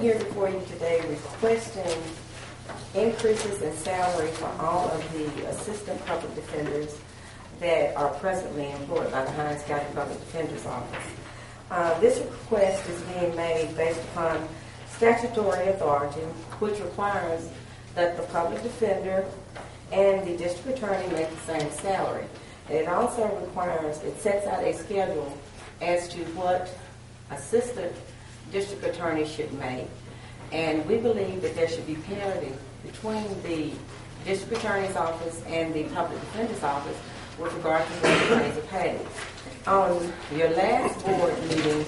here before you today requesting increases in salary for all of the assistant public defenders that are presently employed by the Hinds County Public Defender's Office. This request is being made based upon statutory authority, which requires that the public defender and the district attorney make the same salary. It also requires, it sets out a schedule as to what assistant district attorney should make, and we believe that there should be parity between the district attorney's office and the public defender's office with regard to what attorneys are paid. On your last board meeting,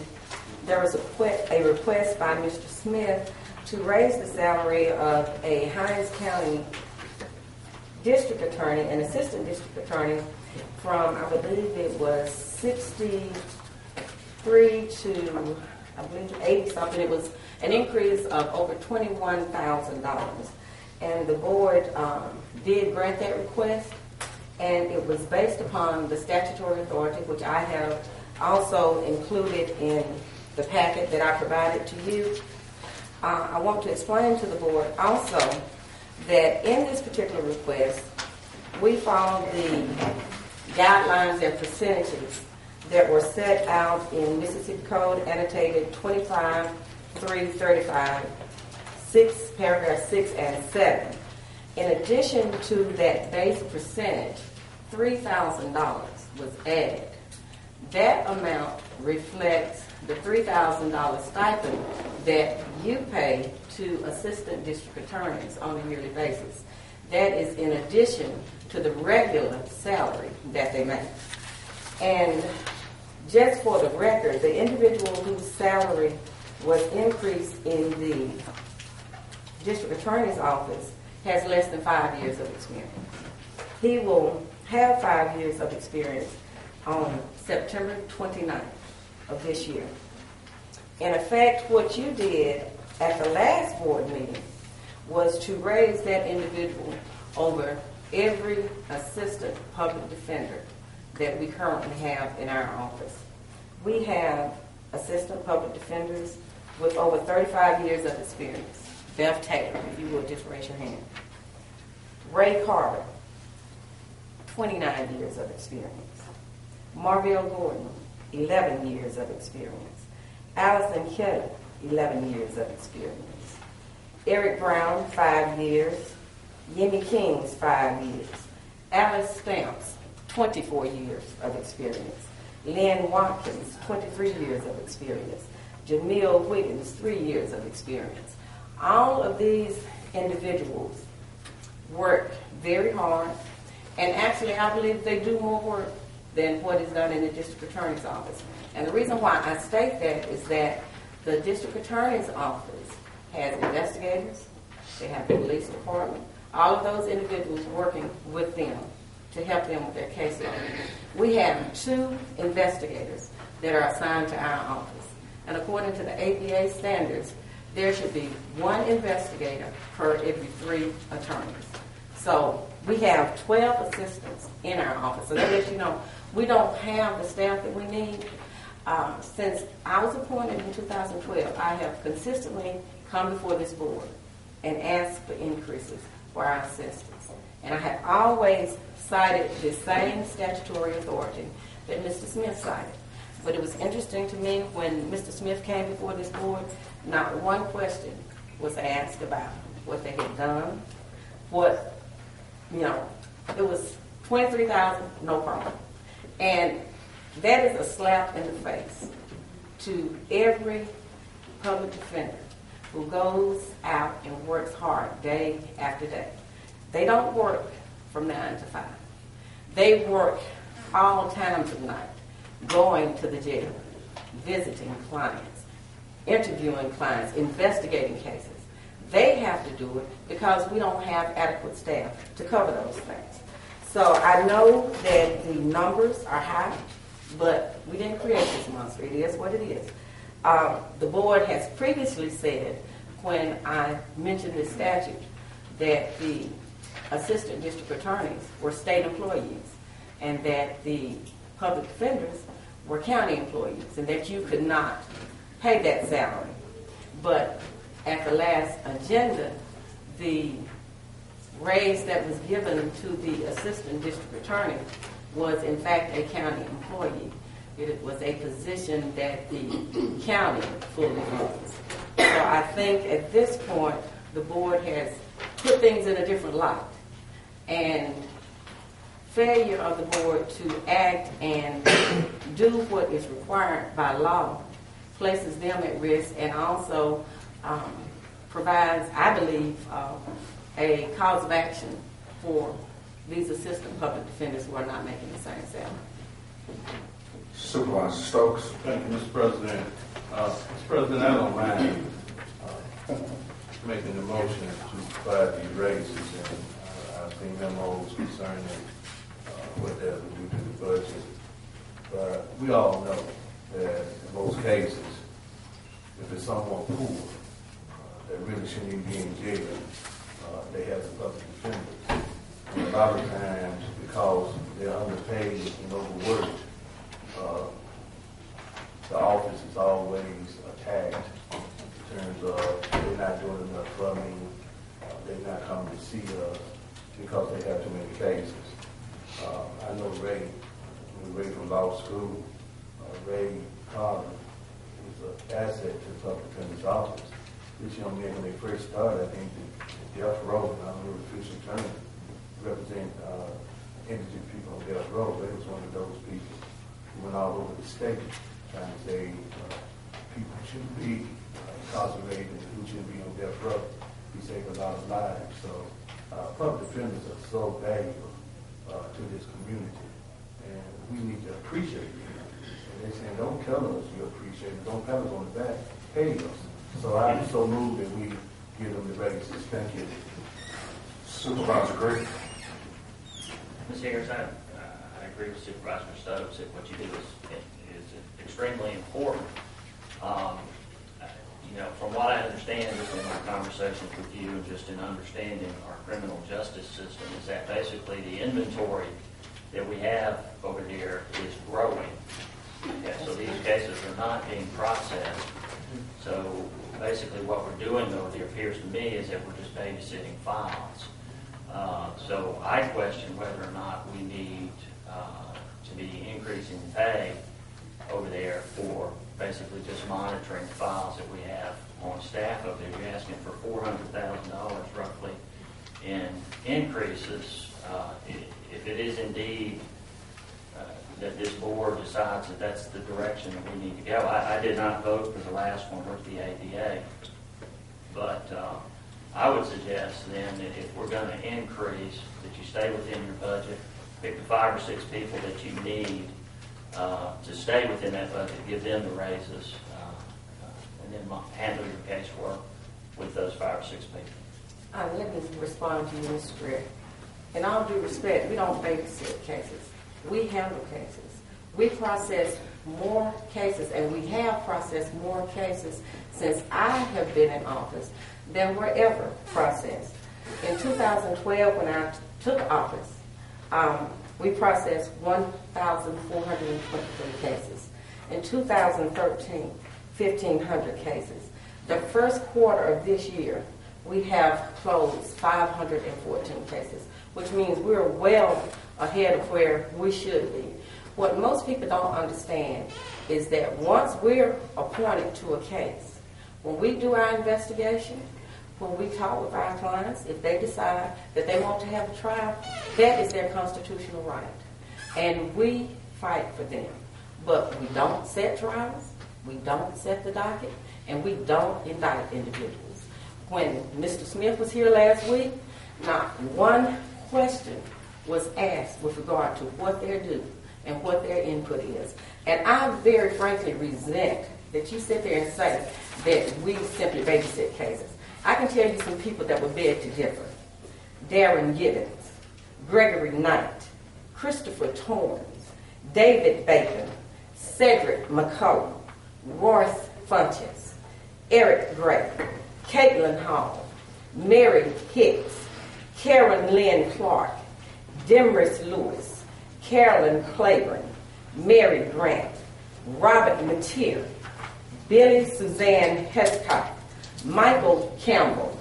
there was a request by Mr. Smith to raise the salary of a Hinds County district attorney and assistant district attorney from, I believe it was 63 to, I believe, 80 something. It was an increase of over $21,000. And the board did grant that request, and it was based upon the statutory authority, which I have also included in the packet that I provided to you. I want to explain to the board also that in this particular request, we followed the guidelines and percentages that were set out in Mississippi Code annotated 25-335, paragraph 6 and 7. In addition to that base percentage, $3,000 was added. That amount reflects the $3,000 stipend that you pay to assistant district attorneys on a yearly basis. That is in addition to the regular salary that they make. And just for the record, the individual whose salary was increased in the district attorney's office has less than 5 years of experience. He will have 5 years of experience on September 29th of this year. In effect, what you did at the last board meeting was to raise that individual over every assistant public defender that we currently have in our office. We have assistant public defenders with over 35 years of experience. Beth Taylor, if you would just raise your hand. Ray Carter, 29 years of experience. Marvell Gordon, 11 years of experience. Allison Kelly, 11 years of experience. Eric Brown, 5 years. Yemi Kings, 5 years. Alice Stamps, 24 years of experience. Lynn Watkins, 23 years of experience. Jamil Wiggins, 3 years of experience. All of these individuals work very hard, and actually I believe they do more work than what is done in the district attorney's office. And the reason why I state that is that the district attorney's office has investigators, they have the police department, all of those individuals working with them to help them with their caseload. We have 2 investigators that are assigned to our office. And according to the ABA standards, there should be 1 investigator per every 3 attorneys. So we have 12 assistants in our office. So that lets you know we don't have the staff that we need. Since I was appointed in 2012, I have consistently come before this board and asked for increases for our assistants. And I have always cited the same statutory authority that Mr. Smith cited. But it was interesting to me when Mr. Smith came before this board, not one question was asked about what they had done, it was $23,000, no problem. And that is a slap in the face to every public defender who goes out and works hard day after day. They don't work from 9 to 5. They work all times of night, going to the jail, visiting clients, interviewing clients, investigating cases. They have to do it because we don't have adequate staff to cover those things. So I know that the numbers are high, but we didn't create this monster. It is what it is. The board has previously said, when I mentioned this statute, that the assistant district attorneys were state employees and that the public defenders were county employees and that you could not pay that salary. But at the last agenda, the raise that was given to the assistant district attorney was in fact a county employee. It was a position that the county fully funds. So I think at this point, the board has put things in a different light. And failure of the board to act and do what is required by law places them at risk, and also provides, I believe, a cause of action for these assistant public defenders who are not making the same salary. Supervisor Stokes. Thank you, Mr. President. Mr. President, I don't mind making the motion to provide these raises, and I've seen memos concerning what that would do to the budget. But we all know that in most cases, if it's someone poor that really shouldn't even be in jail, they have the public defenders. And a lot of times, because they're underpaid and overworked, the office is always attacked in terms of they're not doing enough for me, they're not coming to see us because they have too many cases. I know Ray from law school. Ray Carter is an asset to the public defender's office. This young man, when they first started, I think the death row, and I don't know the official term, represent indigent people on death row. Ray was one of those people who went all over the state trying to say people shouldn't be incarcerated and who shouldn't be on death row. He saved a lot of lives. So public defenders are so valuable to this community, and we need to appreciate them. And they're saying, don't tell us you appreciate it, don't pat us on the back, pay us. So I'm so moved that we give them the raises. Thank you. Supervisor Gray. Ms. Harris, I agree with Supervisor Stokes that what you do is extremely important. From what I understand, just in my conversations with you and just in understanding our criminal justice system, is that basically the inventory that we have over here is growing. Okay, so these cases are not being processed. So basically what we're doing over there appears to me is that we're just babysitting files. So I question whether or not we need to be increasing pay over there for basically just monitoring the files that we have on staff over there. You're asking for $400,000 roughly in increases. If it is indeed that this board decides that that's the direction that we need to go. I did not vote for the last one with the ADA, but I would suggest then that if we're going to increase, that you stay within your budget, pick the 5 or 6 people that you need to stay within that budget, give them the raises, and then handle your casework with those 5 or 6 people. Let me respond to you, Mr. Gregg. In all due respect, we don't babysit cases. We handle cases. We process more cases, and we have processed more cases since I have been in office than were ever processed. In 2012, when I took office, we processed 1,423 cases. In 2013, 1,500 cases. The first quarter of this year, we have closed 514 cases, which means we're well ahead of where we should be. What most people don't understand is that once we're appointed to a case, when we do our investigation, when we talk with our clients, if they decide that they want to have a trial, that is their constitutional right. And we fight for them. But we don't set trials, we don't set the docket, and we don't indict individuals. When Mr. Smith was here last week, not one question was asked with regard to what they're due and what their input is. And I very frankly resent that you sit there and say that we simply babysit cases. I can tell you some people that would beg to differ. Darren Gibbons, Gregory Knight, Christopher Torrance, David Bacon, Cedric McCullough, Royce Funches, Eric Gray, Caitlin Hall, Mary Hicks, Karen Lynn Clark, Demarest Lewis, Carolyn Claiborne, Mary Grant, Robert Mateer, Billy Suzanne Hescott, Michael Campbell,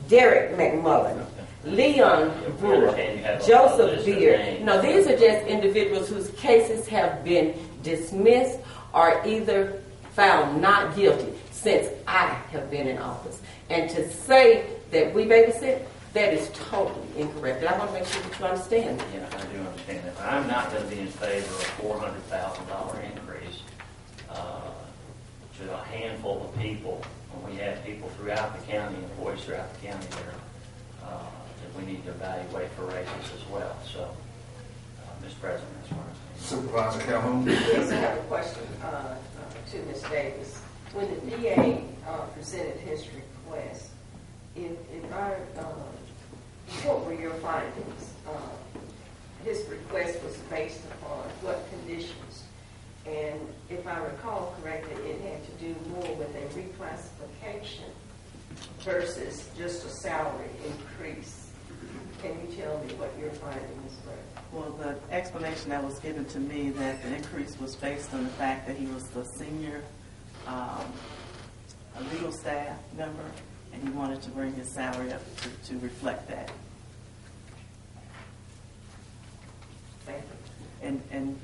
Derek McMullen, Leon Brewer, Joseph Beard. No, these are just individuals whose cases have been dismissed or either found not guilty since I have been in office. And to say that we babysit, that is totally incorrect. And I want to make sure that you understand that. Yeah, I do understand that. But I'm not going to be in favor of a $400,000 increase to a handful of people when we have people throughout the county, employees throughout the county that we need to evaluate for raises as well. So, Mr. President, that's what I'm saying. Supervisor Calhoun. Yes, I have a question to Ms. Davis. When the DA presented his request, what were your findings? His request was based upon what conditions? And if I recall correctly, it had to do more with a reclassification versus just a salary increase. Can you tell me what your findings were? Well, the explanation that was given to me that the increase was based on the fact that he was the senior a legal staff member, and he wanted to bring his salary up to reflect that. Thank you. And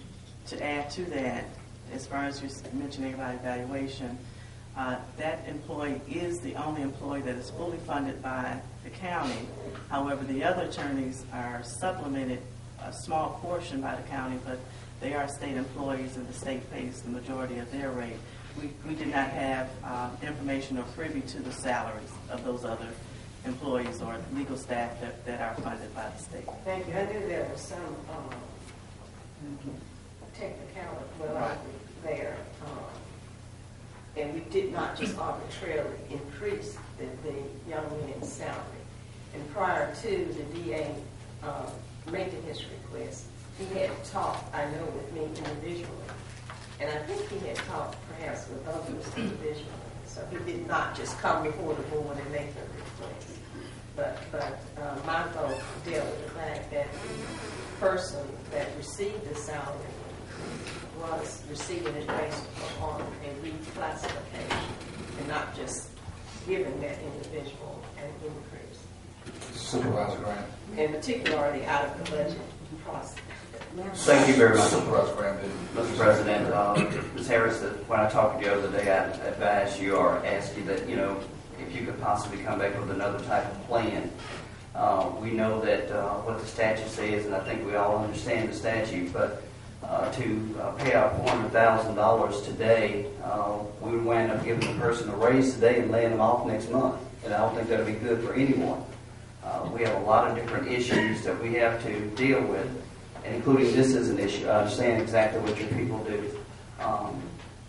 to add to that, as far as you're mentioning about evaluation, that employee is the only employee that is fully funded by the county. However, the other attorneys are supplemented a small portion by the county, but they are state employees and the state pays the majority of their rate. We did not have information or privy to the salaries of those other employees or legal staff that are funded by the state. Thank you. I knew there was some technicality there. And we did not just arbitrarily increase the young man's salary. And prior to the DA making his request, he had talked, I know, with me individually. And I think he had talked perhaps with others individually. So he did not just come before the board and make the request. But my vote dealt with the fact that the person that received the salary was receiving it based upon a reclassification and not just giving that individual an increase. Supervisor Grant. And particularly out of the budget process. Thank you very much, Supervisor Grant. Mr. President. Ms. Harris, when I talked to you the other day, I advised you or asked you that, if you could possibly come back with another type of plan. We know that what the statute says, and I think we all understand the statute, but to pay out $400,000 today, we would wind up giving the person a raise today and laying them off next month. And I don't think that would be good for anyone. We have a lot of different issues that we have to deal with, and including this is an issue. I understand exactly what your people do,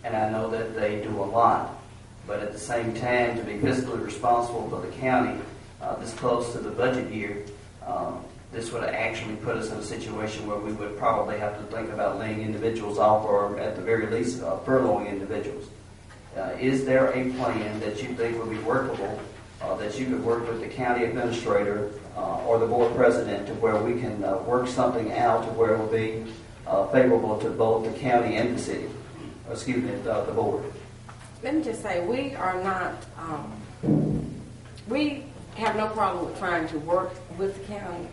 and I know that they do a lot. But at the same time, to be fiscally responsible for the county this close to the budget year, this would actually put us in a situation where we would probably have to think about laying individuals off, or at the very least furloughing individuals. Is there a plan that you think would be workable, that you could work with the county administrator or the board president to where we can work something out to where it will be favorable to both the county and the city, the board? Let me just say, we are not, we have no problem with trying to work with the county,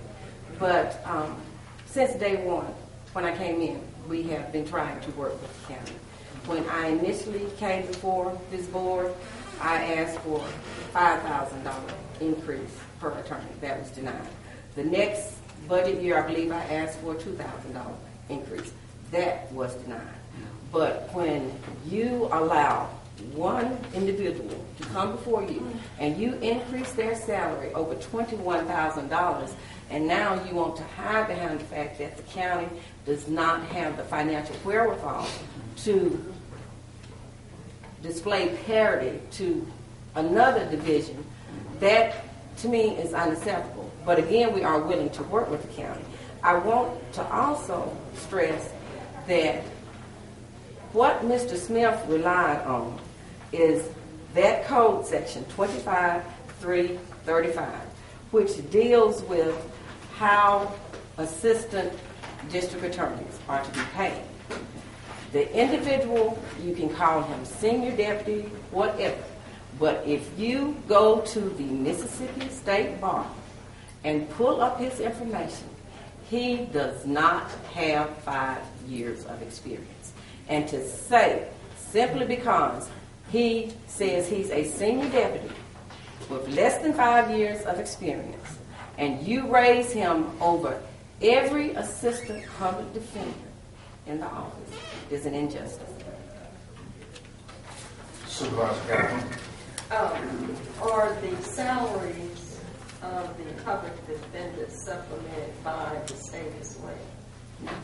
but since day one, when I came in, we have been trying to work with the county. When I initially came before this board, I asked for a $5,000 increase per attorney. That was denied. The next budget year, I believe I asked for a $2,000 increase. That was denied. But when you allow one individual to come before you and you increase their salary over $21,000, and now you want to hide behind the fact that the county does not have the financial wherewithal to display parity to another division, that to me is unacceptable. But again, we are willing to work with the county. I want to also stress that what Mr. Smith relied on is that code section 25.335, which deals with how assistant district attorneys are to be paid. The individual, you can call him senior deputy, whatever, But if you go to the Mississippi State Bar and pull up his information, he does not have 5 years of experience. And to say, simply because he says he's a senior deputy with less than 5 years of experience, and you raise him over every assistant public defender in the office, is an injustice. Supervisor Gatlin. Are the salaries of the public defenders supplemented by the state as well?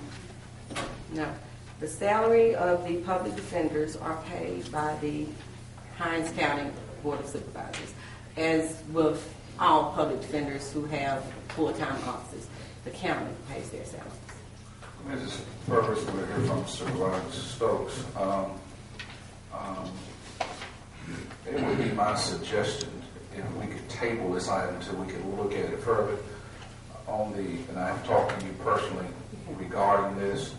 No. The salary of the public defenders are paid by the Hinds County Board of Supervisors. As with all public defenders who have full-time offices, the county pays their salaries. Mrs. Purvis, we're here from Supervisor Stokes. It would be my suggestion if we could table this item until we could look at it further and I've talked to you personally regarding this.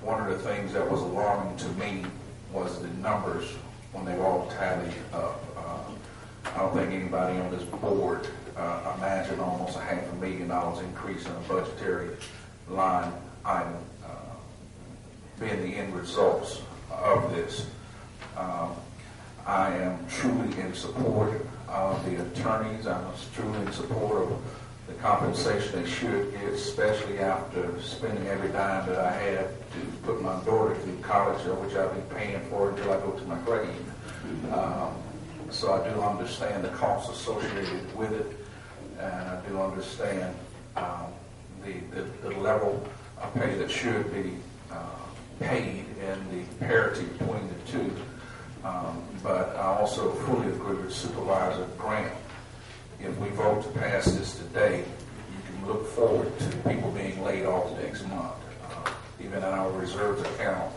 One of the things that was alarming to me was the numbers when they were all tallied up. I don't think anybody on this board imagined almost $500,000 increase in a budgetary line item being the end results of this. I am truly in support of the attorneys. I'm truly in support of the compensation they should get, especially after spending every dime that I have to put my daughter through college, which I'll be paying for until I go to my grave. So I do understand the costs associated with it, and I do understand the level of pay that should be paid and the parity between the two. But I also fully agree with Supervisor Grant. If we vote to pass this today, you can look forward to people being laid off next month. Even in our reserves account,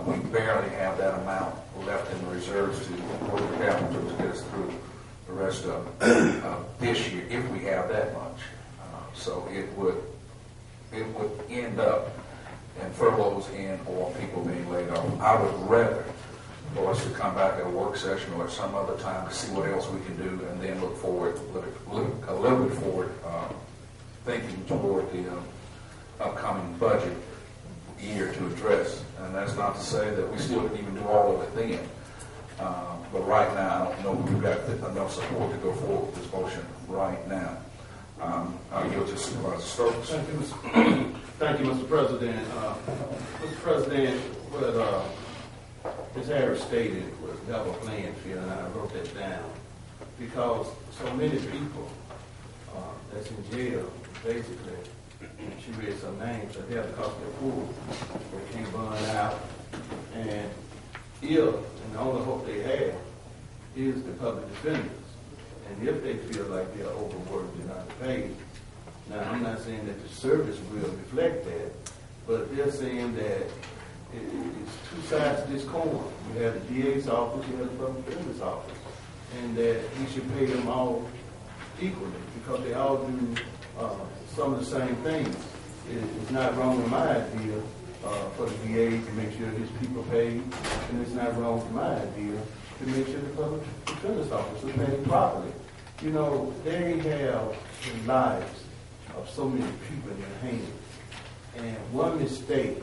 we barely have that amount left in the reserves to work the capital to get us through the rest of this year, if we have that much. So it would end up in furloughs or people being laid off. I would rather for us to come back at a work session or at some other time to see what else we can do, and then look a little bit forward, thinking toward the upcoming budget year to address. And that's not to say that we still didn't even do all of it then. But right now, I don't know if we've got enough support to go forward with this motion right now. I'll yield to Supervisor Stokes. Thank you, Mr. President. Mr. President, what Ms. Harris stated was level playing field, and I wrote that down because so many people that's in jail, basically, she read some names, are there because they're poor, they can't burn out, and the only hope they have is the public defenders. And if they feel like they're overworked and underpaid, now I'm not saying that the service will reflect that, but they're saying that it's two sides to this coin. You have the DA's office, you have the public defender's office, and that we should pay them all equally because they all do some of the same things. It's not wrong in my idea for the DA to make sure his people paid, and it's not wrong in my idea to make sure the public defender's office is paid properly. You know, they have the lives of so many people in their hands, and one mistake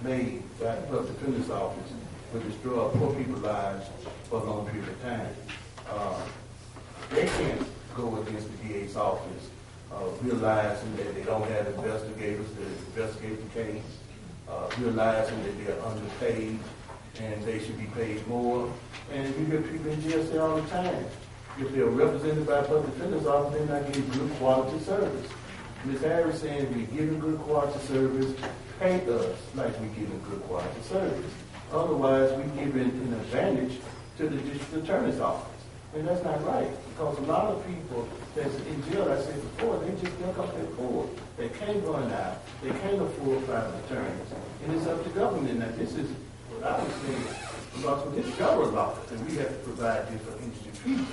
made by the public defender's office would destroy poor people's lives for a long period of time. They can't go against the DA's office, realizing that they don't have investigators to investigate the case, realizing that they're underpaid and they should be paid more. And you hear people in jail say all the time, if they're represented by a public defender's office, they're not getting good quality service. Ms. Harris saying we're giving good quality service, pay us like we're giving good quality service. Otherwise, we're giving an advantage to the district attorney's office. And that's not right, because a lot of people that's in jail, I said before, they just look up their poor. They can't run out. They can't afford private attorneys. And it's up to government. Now, this is what I was saying, because with this federal law, and we have to provide this for industry people.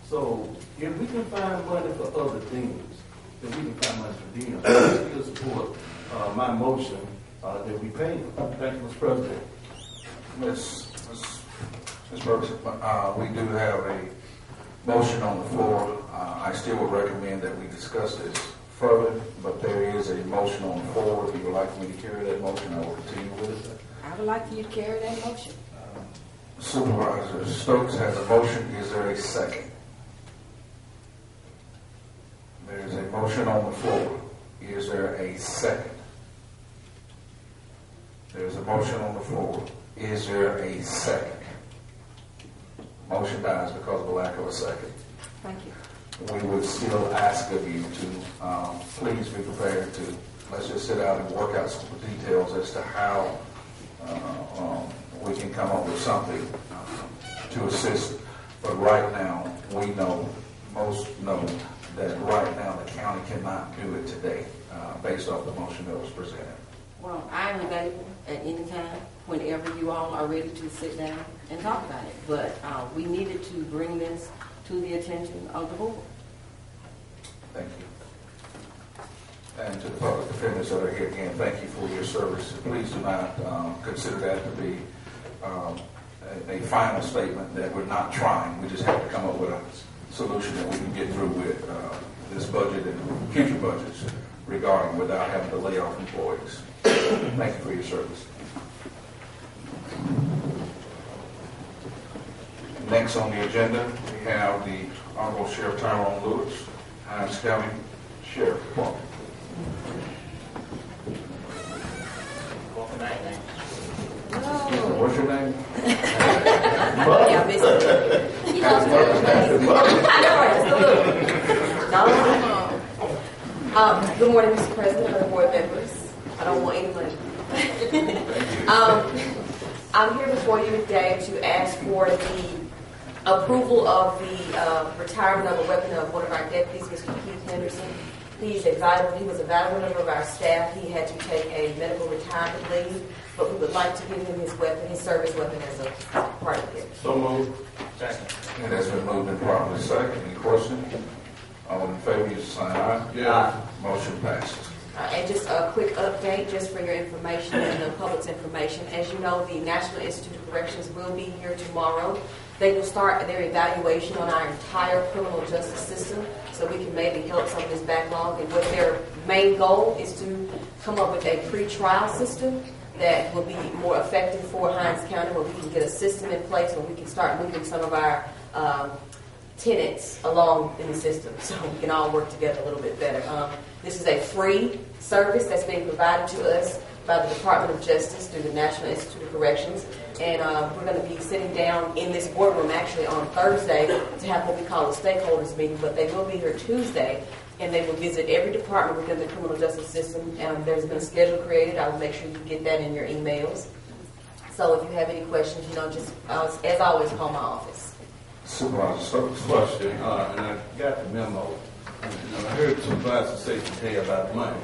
So if we can find money for other things, then we can find money for them. I still support my motion that we pay. Thank you, Mr. President. Ms. Ms. Purvis, we do have a motion on the floor. I still would recommend that we discuss this further, but there is a motion on the floor. If you would like me to carry that motion, I will continue with it. I would like for you to carry that motion. Supervisor Stokes has a motion. Is there a second? There is a motion on the floor. Is there a second? There is a motion on the floor. Is there a second? Motion dies because of the lack of a second. Thank you. We would still ask of you to please be prepared to, let's just sit out and work out some details as to how we can come up with something to assist. But right now, we know, most know, that right now the county cannot do it today based off the motion that was presented. Well, I am available at any time, whenever you all are ready to sit down and talk about it. But we needed to bring this to the attention of the board. Thank you. And to the public defenders that are here again, thank you for your service. Please do not consider that to be a final statement that we're not trying. We just have to come up with a solution that we can get through with this budget and future budgets regarding without having to lay off employees. Thank you for your service. Next on the agenda, we have the Honorable Sheriff Tyrone Lewis, Hinds County Sheriff Department. Welcome back, man. What's your name? Yeah, basically. You lost I know, it's good morning, Mr. President, other board members. I don't want any money. I'm here before you today to ask for the approval of the retirement of a weapon of one of our deputies, Mr. Keith Henderson. He was a valuable member of our staff. He had to take a medical retirement leave, but we would like to give him his weapon, his service weapon, as a part of it. So moved. Second. It has been moved and properly second. Any questions? All in favor, use the sign aye. Yeah. Motion passes. And just a quick update, just for your information and the public's information. As you know, the National Institute of Corrections will be here tomorrow. They will start their evaluation on our entire criminal justice system, so we can maybe help some of this backlog. And what their main goal is to come up with a pre-trial system that will be more effective for Hinds County, where we can get a system in place where we can start moving some of our tenants along in the system, so we can all work together a little bit better. This is a free service that's being provided to us by the Department of Justice through the National Institute of Corrections, and we're going to be sitting down in this boardroom actually on Thursday to have what we call a stakeholders meeting, but they will be here Tuesday, and they will visit every department within the criminal justice system. And there's been a schedule created. I will make sure you get that in your emails. So if you have any questions, just as always, call my office. Supervisor Stokes. Question, and I got the memo. And I heard supervisors say today about money.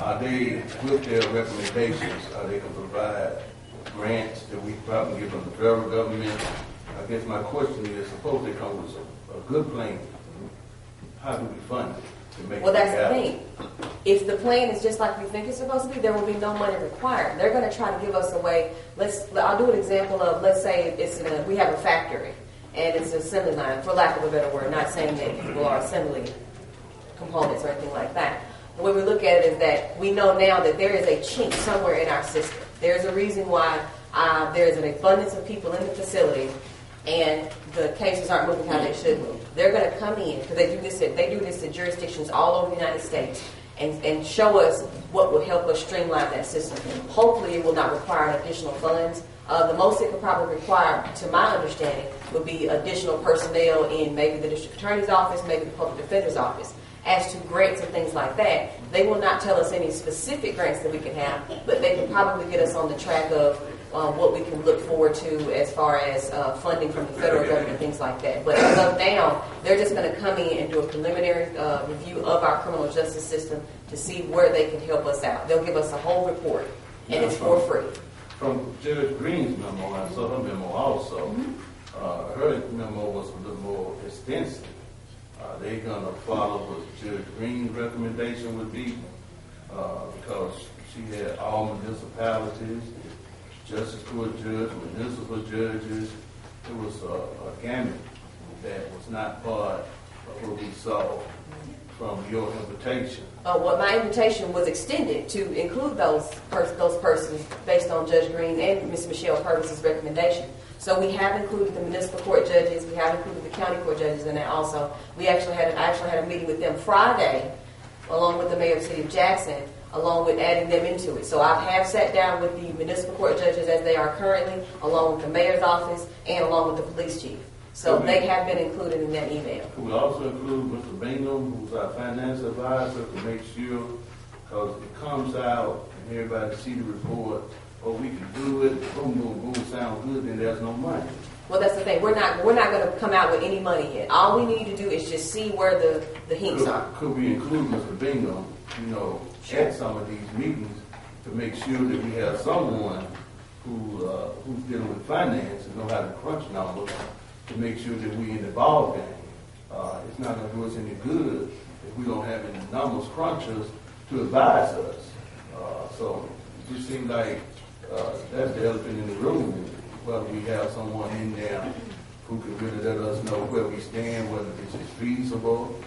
Are they, with their recommendations, are they going to provide grants that we probably give from the federal government? I guess my question is, suppose they come with a good plan, how do we fund it? Well, that's the thing. If the plan is just like we think it's supposed to be, there will be no money required. They're going to try to give us a way. I'll do an example of, let's say we have a factory and it's an assembly line, for lack of a better word, not saying that people are assembly components or anything like that. The way we look at it is that we know now that there is a chink somewhere in our system. There's a reason why there's an abundance of people in the facility and the cases aren't moving how they should move. They're going to come in, because they do this at jurisdictions all over the United States, and show us what will help us streamline that system. Hopefully it will not require additional funds. The most it could probably require, to my understanding, would be additional personnel in maybe the district attorney's office, maybe the public defender's office. As to grants and things like that, they will not tell us any specific grants that we can have, but they can probably get us on the track of what we can look forward to as far as funding from the federal government and things like that. But as of now, they're just going to come in and do a preliminary review of our criminal justice system to see where they can help us out. They'll give us a whole report, and it's for free. From Judge Green's memo, I saw her memo also. Her memo was a little more extensive. Are they going to follow what Judge Green's recommendation would be? Because she had all municipalities, justice court judge, municipal judges, it was a gamut that was not part of what we saw from your invitation. Well, my invitation was extended to include those persons based on Judge Green and Ms. Michelle Purvis's recommendation. So we have included the municipal court judges, we have included the county court judges in that also. I actually had a meeting with them Friday, along with the mayor of the city of Jackson, along with adding them into it. So I have sat down with the municipal court judges as they are currently, along with the mayor's office, and along with the police chief. So they have been included in that email. Could we also include Mr. Bingham, who's our finance advisor, to make sure, because it comes out and everybody see the report, oh, we can do it, boom, boom, boom, sounds good, then there's no money. Well, that's the thing. We're not going to come out with any money yet. All we need to do is just see where the hints are. Could we include Mr. Bingham, at some of these meetings to make sure that we have someone who's dealing with finance and know how to crunch numbers to make sure that we in the ball game. It's not going to do us any good if we don't have any numbers crunchers to advise us. So it just seems like that's the elephant in the room. Whether we have someone in there who can really let us know where we stand, whether this is feasible,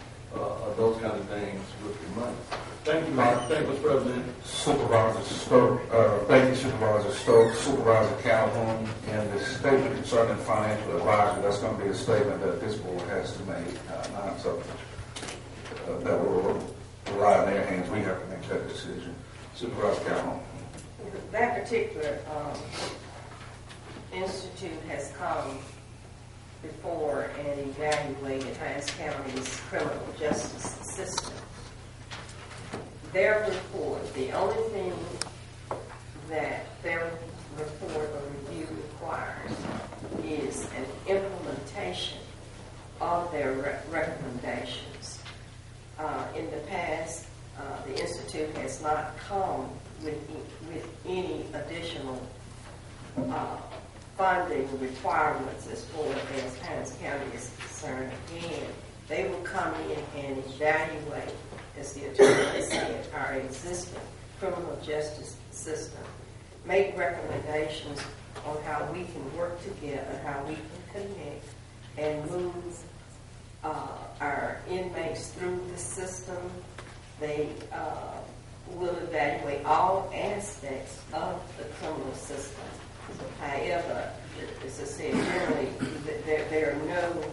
those kind of things with the money. Thank you, Mike. Thank you, Mr. President. Supervisor Stokes, thank you, Supervisor Stokes, Supervisor Calhoun, and the statement concerning financial advisor, that's going to be a statement that this board has to make, not something that will rely on their hands. We have to make that decision. Supervisor Calhoun. That particular institute has come before and evaluated Hinds County's criminal justice system. Their report, the only thing that their report or review requires is an implementation of their recommendations. In the past, the Institute has not come with any additional funding requirements as far as Hinds County is concerned. Again, they will come in and evaluate, as the attorney said, our existing criminal justice system, make recommendations on how we can work together, how we can connect, and move our inmates through the system. They will evaluate all aspects of the criminal system. However, as I said, generally, there are no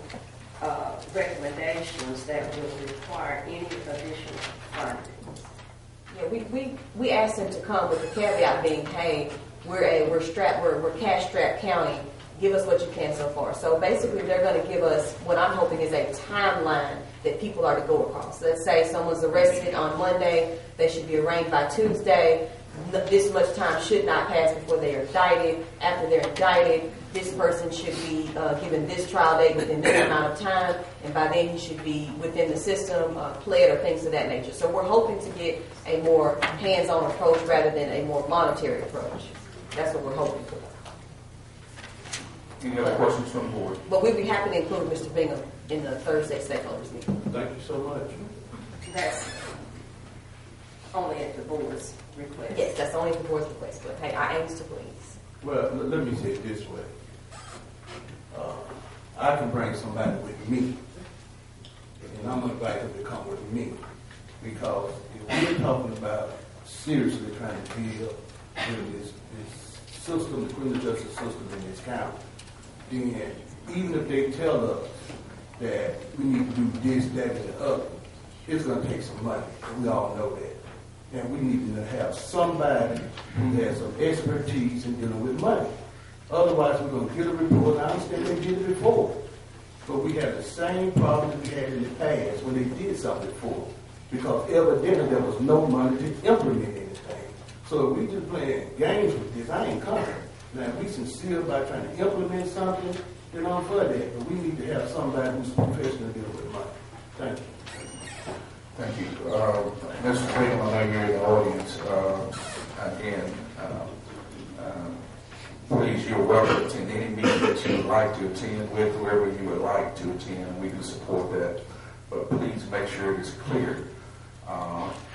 recommendations that will require any additional funding. Yeah, we asked them to come with the caveat being, hey, we're cash-strapped county. Give us what you can so far. So basically, they're going to give us what I'm hoping is a timeline that people are to go across. Let's say someone's arrested on Monday, they should be arraigned by Tuesday. This much time should not pass before they are indicted. After they're indicted, this person should be given this trial date within this amount of time, and by then he should be within the system, pled, or things of that nature. So we're hoping to get a more hands-on approach rather than a more monetary approach. That's what we're hoping for. Any other questions from the board? But we'd be happy to include Mr. Bingham in the Thursday stakeholders meeting. Thank you so much. That's only at the board's request. Yes, that's only the board's request, but hey, our aim is to please. Well, let me say it this way. I can bring somebody with me, and I'm going to invite them to come with me, because if we're talking about seriously trying to build this system, the criminal justice system in this county, then even if they tell us that we need to do this, that, and the other, it's going to take some money. We all know that. And we need to have somebody who has some expertise in dealing with money. Otherwise, we're going to get a report. I understand they did it before. But we have the same problem that we had in the past when they did something before. Because evidently there was no money to implement anything. So if we just playing games with this, I ain't coming. Now, if we sincere about trying to implement something, then I'm for that. But we need to have somebody who's professional dealing with money. Thank you. Thank you. Mr. Bingham, I know you're in the audience. Again, please, you're welcome to attend any meeting that you would like to attend with whoever you would like to attend, and we do support that. But please make sure it is clear.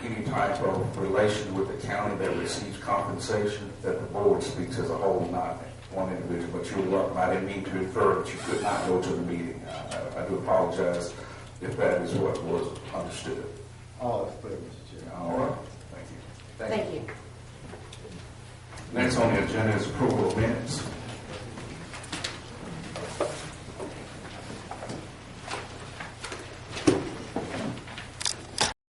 Any type of relation with the county that receives compensation, that the board speaks as a whole, not one individual, but you're welcome. I didn't mean to infer that you could not go to the meeting. I do apologize if that is what was understood. All is clear, Mr. Chair. All right, thank you. Thank you. Next on the agenda is approval of minutes.